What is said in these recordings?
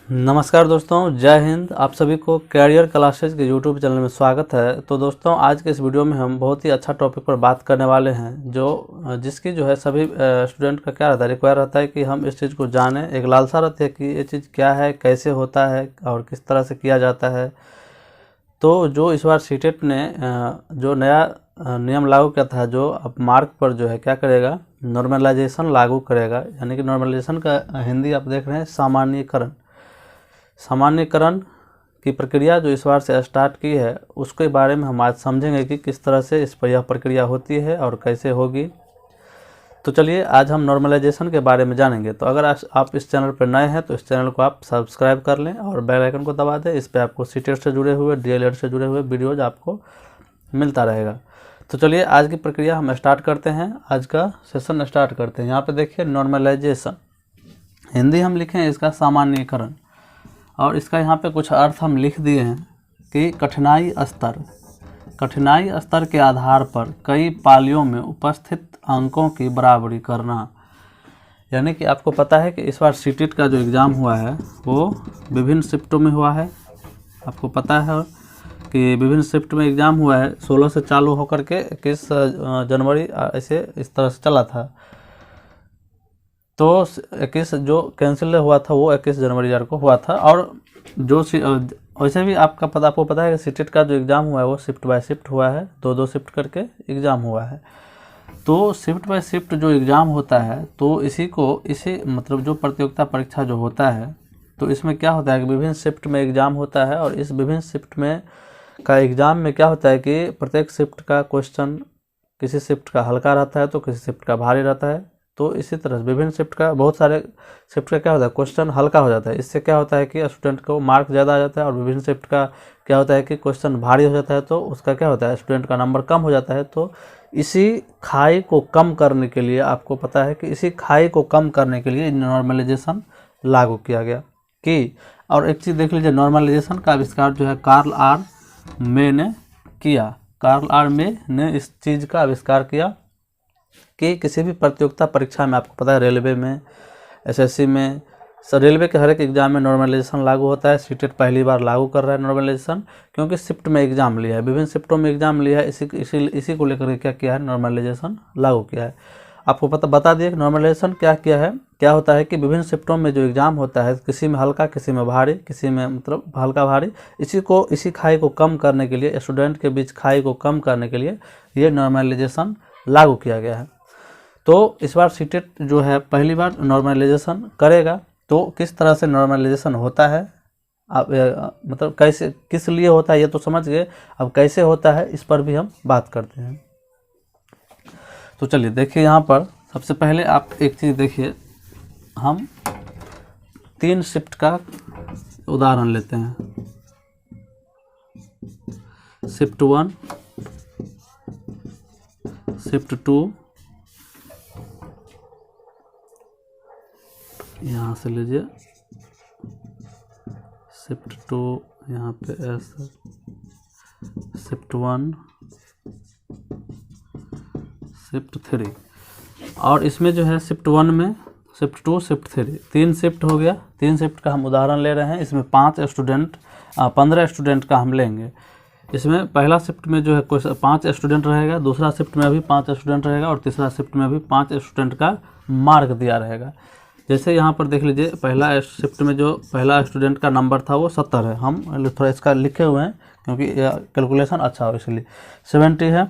नमस्कार दोस्तों, जय हिंद। आप सभी को कैरियर क्लासेज के यूट्यूब चैनल में स्वागत है। तो दोस्तों, आज के इस वीडियो में हम बहुत ही अच्छा टॉपिक पर बात करने वाले हैं जिसकी जो है सभी स्टूडेंट का क्या रहता है, रिक्वायर रहता है कि हम इस चीज़ को जानें। एक लालसा रहती है कि ये चीज़ क्या है, कैसे होता है और किस तरह से किया जाता है। तो जो इस बार सीटेट ने जो नया नियम लागू किया था, जो अब मार्क पर जो है क्या करेगा, नॉर्मलाइजेशन लागू करेगा। यानी कि नॉर्मलाइजेशन का हिंदी आप देख रहे हैं सामान्यीकरण। सामान्यीकरण की प्रक्रिया जो इस बार से स्टार्ट की है, उसके बारे में हम आज समझेंगे कि किस तरह से इस पर यह प्रक्रिया होती है और कैसे होगी। तो चलिए आज हम नॉर्मलाइजेशन के बारे में जानेंगे। तो अगर आप इस चैनल पर नए हैं तो इस चैनल को आप सब्सक्राइब कर लें और बेल आइकन को दबा दें। इस पर आपको सीटेट से जुड़े हुए, डीएलएड से जुड़े हुए वीडियोज आपको मिलता रहेगा। तो चलिए आज की प्रक्रिया हम स्टार्ट करते हैं, आज का सेशन स्टार्ट करते हैं। यहाँ पर देखिए नॉर्मलाइजेशन, हिंदी हम लिखें इसका सामान्यीकरण, और इसका यहाँ पे कुछ अर्थ हम लिख दिए हैं कि कठिनाई स्तर के आधार पर कई पालियों में उपस्थित अंकों की बराबरी करना। यानी कि आपको पता है कि इस बार सीटेट का जो एग्ज़ाम हुआ है वो विभिन्न शिफ्टों में हुआ है। आपको पता है कि विभिन्न शिफ्ट में एग्ज़ाम हुआ है। 16 से चालू होकर के 21 जनवरी ऐसे इस तरह से चला था। तो 21 जो कैंसिल हुआ था वो 21 जनवरी को हुआ था। और जो वैसे भी आपको पता है कि सीटेट का जो एग्ज़ाम हुआ है वो शिफ्ट बाय शिफ्ट हुआ है, दो शिफ्ट करके एग्ज़ाम हुआ है। तो शिफ्ट बाय शिफ्ट जो एग्ज़ाम होता है, तो इसी मतलब जो प्रतियोगिता परीक्षा जो होता है, तो इसमें क्या होता है कि विभिन्न शिफ्ट में एग्ज़ाम होता है। और इस विभिन्न शिफ्ट में का एग्ज़ाम में क्या होता है कि प्रत्येक शिफ्ट का क्वेश्चन किसी शिफ्ट का हल्का रहता है तो किसी शिफ्ट का भारी रहता है। तो इसी तरह विभिन्न शिफ्ट का, बहुत सारे शिफ्ट का क्या होता है, क्वेश्चन हल्का हो जाता है। इससे क्या होता है कि स्टूडेंट को मार्क ज़्यादा आ जाता है। और विभिन्न शिफ्ट का क्या होता है कि क्वेश्चन भारी हो जाता है तो उसका क्या होता है, स्टूडेंट का नंबर कम हो जाता है। तो इसी खाई को कम करने के लिए, आपको पता है कि इसी खाई को कम करने के लिए नॉर्मलाइजेशन लागू किया गया कि। और एक चीज़ देख लीजिए, नॉर्मलाइजेशन का आविष्कार जो है कार्ल आर मे ने किया। कार्ल आर मे ने इस चीज़ का आविष्कार किया कि किसी भी प्रतियोगिता परीक्षा में, आपको पता है रेलवे में, एसएससी में, रेलवे के हर एक एग्जाम में नॉर्मलाइजेशन लागू होता है। सीटेट पहली बार लागू कर रहा है नॉर्मलाइजेशन, क्योंकि शिफ्ट में एग्जाम लिया है, विभिन्न शिफ्टों में एग्जाम लिया है। इसी को लेकर क्या किया है, नॉर्मलाइजेशन लागू किया है। आपको बता दिए कि नॉर्मलाइजेशन क्या किया है। क्या होता है कि विभिन्न शिफ्टों में जो एग्ज़ाम होता है, किसी में हल्का, किसी में भारी, किसी में मतलब हल्का भारी, इसी खाई को कम करने के लिए, स्टूडेंट के बीच खाई को कम करने के लिए ये नॉर्मलाइजेशन लागू किया गया है। तो इस बार सीटेट जो है पहली बार नॉर्मलाइजेशन करेगा। तो किस तरह से नॉर्मलाइजेशन होता है, आप मतलब कैसे, किस लिए होता है ये तो समझ गए। अब कैसे होता है इस पर भी हम बात करते हैं। तो चलिए देखिए, यहाँ पर सबसे पहले आप एक चीज़ देखिए, हम 3 शिफ्ट का उदाहरण लेते हैं। शिफ्ट 1, शिफ्ट 2, यहाँ से लीजिए शिफ्ट 2, यहाँ पे ऐसे शिफ्ट 1, शिफ्ट 3। और इसमें जो है शिफ्ट 1 में शिफ्ट 2, शिफ्ट 3, 3 शिफ्ट हो गया। 3 शिफ्ट का हम उदाहरण ले रहे हैं। इसमें 15 स्टूडेंट का हम लेंगे। इसमें पहला शिफ्ट में जो है 5 स्टूडेंट रहेगा, दूसरा शिफ्ट में भी 5 स्टूडेंट रहेगा, और तीसरा शिफ्ट में भी 5 स्टूडेंट का मार्क दिया रहेगा। जैसे यहाँ पर देख लीजिए, पहला शिफ्ट में जो पहला स्टूडेंट का नंबर था वो 70 है। हम थोड़ा इसका लिखे हुए हैं क्योंकि कैलकुलेशन अच्छा हो इसलिए। 70 है।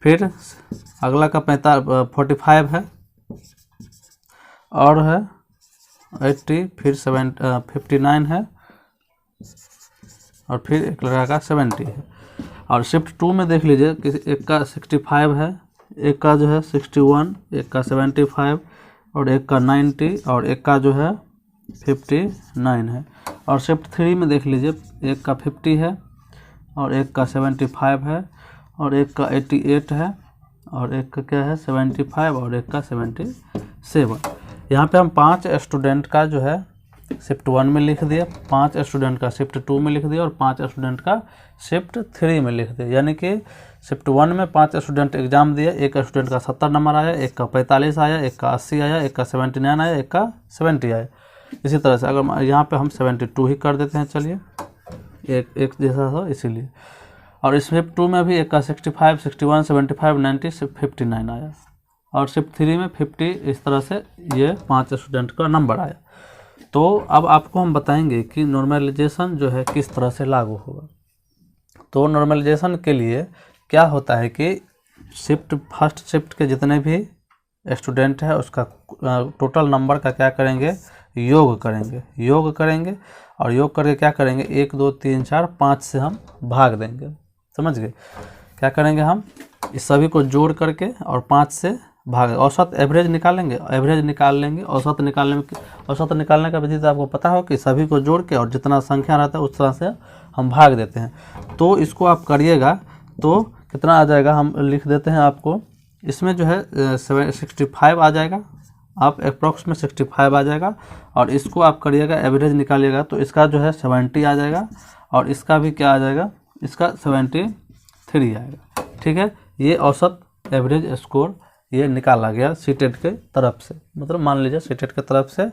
फिर अगला का 45 है, और है 80, फिर 59 है, और फिर एक लड़का का 70 है। और शिफ्ट 2 में देख लीजिए, एक का 65 है, एक का जो है 61, एक का 75, और एक का 90, और एक का जो है 59 है। और शिफ्ट 3 में देख लीजिए, एक का 50 है, और एक का 75 है, और एक का 88 है, और एक का क्या है 75, और एक का 77। यहाँ पे हम 5 स्टूडेंट का जो है शिफ्ट 1 में लिख दिया, 5 स्टूडेंट का शिफ्ट 2 में लिख दिया, और 5 स्टूडेंट का शिफ्ट 3 में लिख दिया। यानी कि शिफ्ट 1 में 5 स्टूडेंट एग्जाम दिए, एक स्टूडेंट का 70 नंबर आया, एक का 45 आया, एक का 80 आया, एक का 79 आया, एक का 70 आया। इसी तरह से अगर यहाँ पे हम 72 ही कर देते हैं, चलिए एक जैसा हो इसीलिए। और शिफ्ट 2 में भी एक का 65, 61, 75, 90, 59 आया, और शिफ्ट 3 में 50। इस तरह से ये 5 स्टूडेंट का नंबर आया। तो अब आपको हम बताएंगे कि नॉर्मलाइजेशन जो है किस तरह से लागू होगा। तो नॉर्मलाइजेशन के लिए क्या होता है कि फर्स्ट शिफ्ट के जितने भी स्टूडेंट है उसका टोटल नंबर का क्या करेंगे, योग करेंगे और योग करके क्या करेंगे, 1 2 3 4 5 से हम भाग देंगे। समझ गए? क्या करेंगे, हम इस सभी को जोड़ करके और 5 से भाग, औसत एवरेज निकालेंगे, औसत निकालने का विधि तो आपको पता हो कि सभी को जोड़ के और जितना संख्या रहता है उस तरह से हम भाग देते हैं। तो इसको आप करिएगा तो कितना आ जाएगा, हम लिख देते हैं आपको। इसमें जो है 65 आ जाएगा, आप अप्रॉक्स में 65 आ जाएगा, और इसको आप करिएगा एवरेज निकालिएगा तो इसका जो है 70 आ जाएगा, और इसका भी क्या आ जाएगा, इसका 73 आएगा। ठीक है, ये औसत एवरेज स्कोर ये निकाला गया सीटेट के तरफ से। मतलब मान लीजिए सीटेट के तरफ से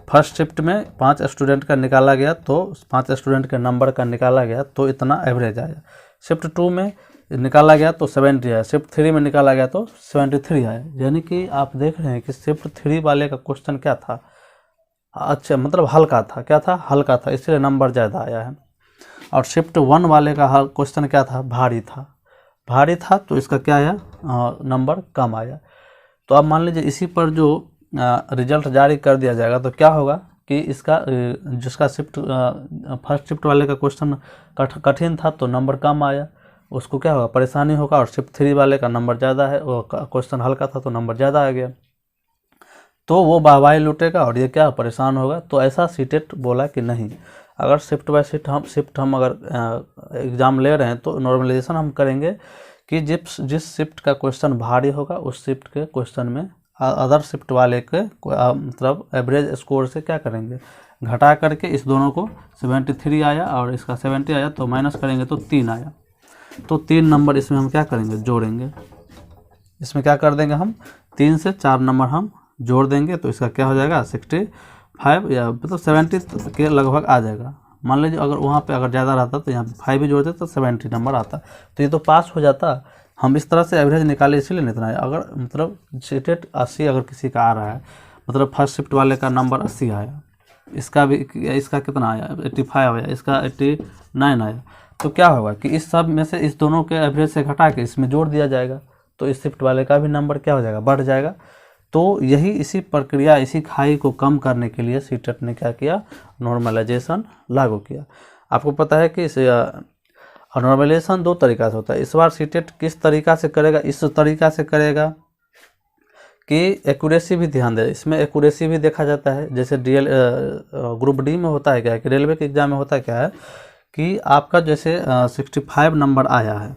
फर्स्ट शिफ्ट में 5 स्टूडेंट का निकाला गया, तो 5 स्टूडेंट के नंबर का निकाला गया तो इतना एवरेज आया। शिफ्ट 2 में निकाला गया तो 70 आया, शिफ्ट 3 में निकाला गया तो 73 आया। यानी कि आप देख रहे हैं कि शिफ्ट 3 वाले का क्वेश्चन क्या था, अच्छा मतलब हल्का था, क्या था, हल्का था, इसलिए नंबर ज़्यादा आया है। और शिफ्ट 1 वाले का क्वेश्चन क्या था, भारी था तो इसका क्या आया, नंबर कम आया। तो अब मान लीजिए इसी पर जो रिजल्ट जारी कर दिया जाएगा तो क्या होगा कि इसका जिसका फर्स्ट शिफ्ट वाले का क्वेश्चन कठिन था तो नंबर कम आया, उसको क्या होगा, परेशानी होगा। और शिफ्ट 3 वाले का नंबर ज़्यादा है, वो क्वेश्चन हल्का था तो नंबर ज़्यादा आ गया, तो वो वाहवाही लूटेगा और ये क्या परेशान होगा। तो ऐसा सीटेट बोला कि नहीं, अगर शिफ्ट बाय शिफ्ट हम अगर एग्ज़ाम ले रहे हैं तो नॉर्मलाइजेशन हम करेंगे कि जिस शिफ्ट का क्वेश्चन भारी होगा उस शिफ्ट के क्वेश्चन में अदर शिफ्ट वाले के मतलब एवरेज स्कोर से क्या करेंगे, घटा करके इस दोनों को 73 आया और इसका 70 आया तो माइनस करेंगे तो 3 आया, तो 3 नंबर इसमें हम क्या करेंगे, जोड़ेंगे। इसमें क्या कर देंगे, हम 3 से 4 नंबर हम जोड़ देंगे तो इसका क्या हो जाएगा, 65 या मतलब 70 के लगभग आ जाएगा। मान लीजिए अगर वहाँ पे अगर ज़्यादा रहता तो यहाँ 5 भी जोड़ते तो 70 नंबर आता, तो ये तो पास हो जाता। हम इस तरह से एवरेज निकाले इसीलिए नहीं इतना है। अगर मतलब सीटेट 80 अगर किसी का आ रहा है, मतलब फर्स्ट शिफ्ट वाले का नंबर 80 आया, इसका कितना आया, 85 आया, इसका 89 आया, तो क्या होगा कि इस सब में से इस दोनों के एवरेज से घटा के इसमें जोड़ दिया जाएगा, तो इस शिफ्ट वाले का भी नंबर क्या हो जाएगा, बढ़ जाएगा। तो यही इसी प्रक्रिया, इसी खाई को कम करने के लिए सीटेट ने क्या किया, नॉर्मलाइजेशन लागू किया। आपको पता है कि नॉर्मलाइजेशन 2 तरीका से होता है। इस बार सीटेट किस तरीका से करेगा, इस तरीका से करेगा कि एक्यूरेसी भी ध्यान दे, इसमें एक्यूरेसी भी देखा जाता है। जैसे ग्रुप डी में होता है क्या है कि रेलवे के एग्जाम में होता है क्या है कि आपका जैसे 65 नंबर आया है,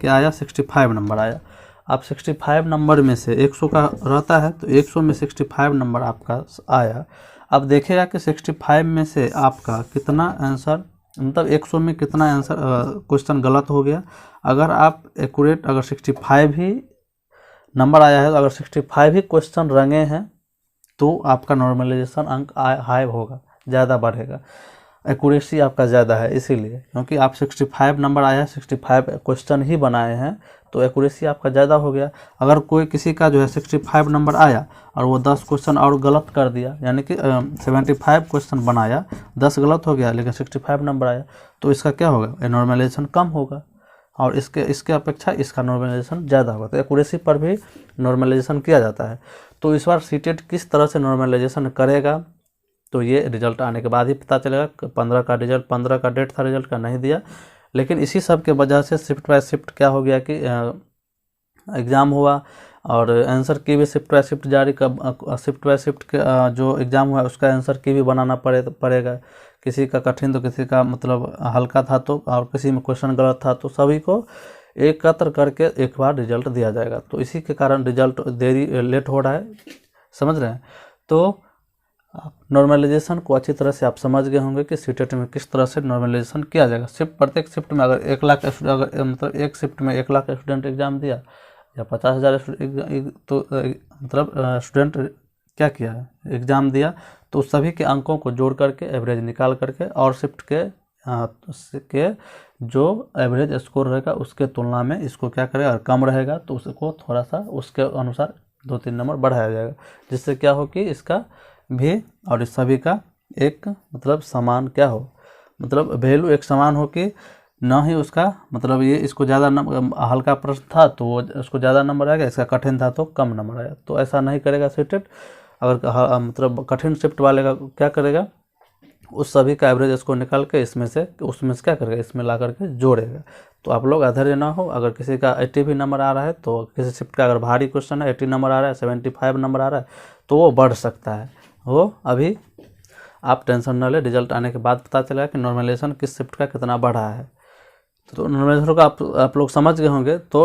क्या आया, 65 नंबर आया। आप 65 नंबर में से 100 का रहता है तो 100 में 65 नंबर आपका आया। अब देखिएगा कि 65 में से आपका कितना आंसर, मतलब 100 में कितना आंसर क्वेश्चन गलत हो गया। अगर आप एक्यूरेट, अगर 65 ही नंबर आया है तो अगर 65 ही क्वेश्चन रंगे हैं तो आपका नॉर्मलाइजेशन अंक हाई होगा, ज़्यादा बढ़ेगा, एक्यूरेसी आपका ज़्यादा है। इसीलिए क्योंकि आप 65 नंबर आया है, 65 क्वेश्चन ही बनाए हैं तो एक्यूरेसी आपका ज़्यादा हो गया। अगर कोई किसी का जो है 65 नंबर आया और वो 10 क्वेश्चन और गलत कर दिया, यानी कि 75 क्वेश्चन बनाया, 10 गलत हो गया लेकिन 65 नंबर आया, तो इसका क्या होगा, नॉर्मलाइजेशन कम होगा और इसके अपेक्षा इसका नॉर्मलाइजेशन ज़्यादा होगा। तो एक्यूरेसी पर भी नॉर्मलाइजेशन किया जाता है। तो इस बार सीटेट किस तरह से नॉर्मलाइजेशन करेगा तो ये रिजल्ट आने के बाद ही पता चलेगा। 15 का रिजल्ट, 15 का डेट था, रिजल्ट का नहीं दिया, लेकिन इसी सब के वजह से शिफ्ट बाय शिफ्ट क्या हो गया कि एग्ज़ाम हुआ और आंसर की भी शिफ्ट बाय शिफ्ट जारी शिफ्ट बाय शिफ्ट के जो एग्ज़ाम हुआ उसका आंसर की भी बनाना पड़ेगा। किसी का कठिन तो किसी का मतलब हल्का था तो, और किसी में क्वेश्चन गलत था, तो सभी को एकत्र करके एक बार रिजल्ट दिया जाएगा। तो इसी के कारण रिजल्ट लेट हो रहा है, समझ रहे हैं। तो नॉर्मलाइजेशन को अच्छी तरह से आप समझ गए होंगे कि सीटेट में किस तरह से नॉर्मलाइजेशन किया जाएगा। प्रत्येक शिफ्ट में अगर 1 लाख अगर मतलब एक शिफ्ट में 1 लाख स्टूडेंट एग्जाम दिया या 50,000 तो मतलब स्टूडेंट क्या किया है, एग्ज़ाम दिया, तो उस सभी के अंकों को जोड़ करके एवरेज निकाल करके और शिफ्ट के जो एवरेज स्कोर रहेगा उसके तुलना में इसको क्या करेगा, अगर कम रहेगा तो उसको थोड़ा सा उसके अनुसार 2-3 नंबर बढ़ाया जाएगा, जिससे क्या हो कि इसका भी और इस सभी का एक मतलब समान क्या हो, मतलब वैल्यू एक समान हो कि ना ही उसका मतलब ये इसको ज़्यादा हल्का प्रश्न था तो वो उसको ज़्यादा नंबर आएगा, इसका कठिन था तो कम नंबर आएगा। तो ऐसा नहीं करेगा शिफ्टेड। अगर मतलब कठिन शिफ्ट वाले का क्या करेगा, उस सभी का एवरेज इसको निकाल के उसमें से क्या करेगा, इसमें ला करके जोड़ेगा। तो आप लोग अधैर्य ना हो, अगर किसी का 80 भी नंबर आ रहा है तो किसी शिफ्ट का अगर भारी क्वेश्चन है 80 नंबर आ रहा है, 75 नंबर आ रहा है तो वो बढ़ सकता है। वो अभी आप टेंशन न ले, रिजल्ट आने के बाद पता चलेगा कि नॉर्मलाइजेशन किस शिफ्ट का कितना बढ़ा है। तो नॉर्मलाइजेशन का आप लोग समझ गए होंगे। तो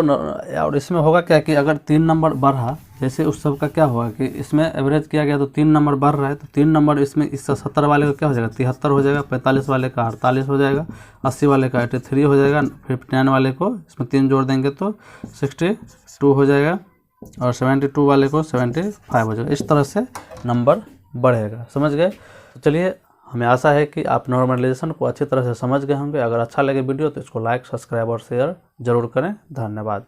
और इसमें होगा क्या कि अगर 3 नंबर बढ़ा, जैसे उस सब का क्या होगा कि इसमें एवरेज किया गया तो 3 नंबर बढ़ रहा है, तो 3 नंबर इसमें इस 70 वाले का क्या हो जाएगा 73 हो जाएगा, 45 वाले का 48 हो जाएगा, 80 वाले का 83 हो जाएगा, 59 वाले को इसमें 3 जोड़ देंगे तो 62 हो जाएगा और 72 वाले को 75 हो जाएगा। इस तरह से नंबर बढ़ेगा। समझ गए? तो चलिए, हमें आशा है कि आप नॉर्मलाइजेशन को अच्छी तरह से समझ गए होंगे। अगर अच्छा लगे वीडियो तो इसको लाइक, सब्सक्राइब और शेयर जरूर करें। धन्यवाद।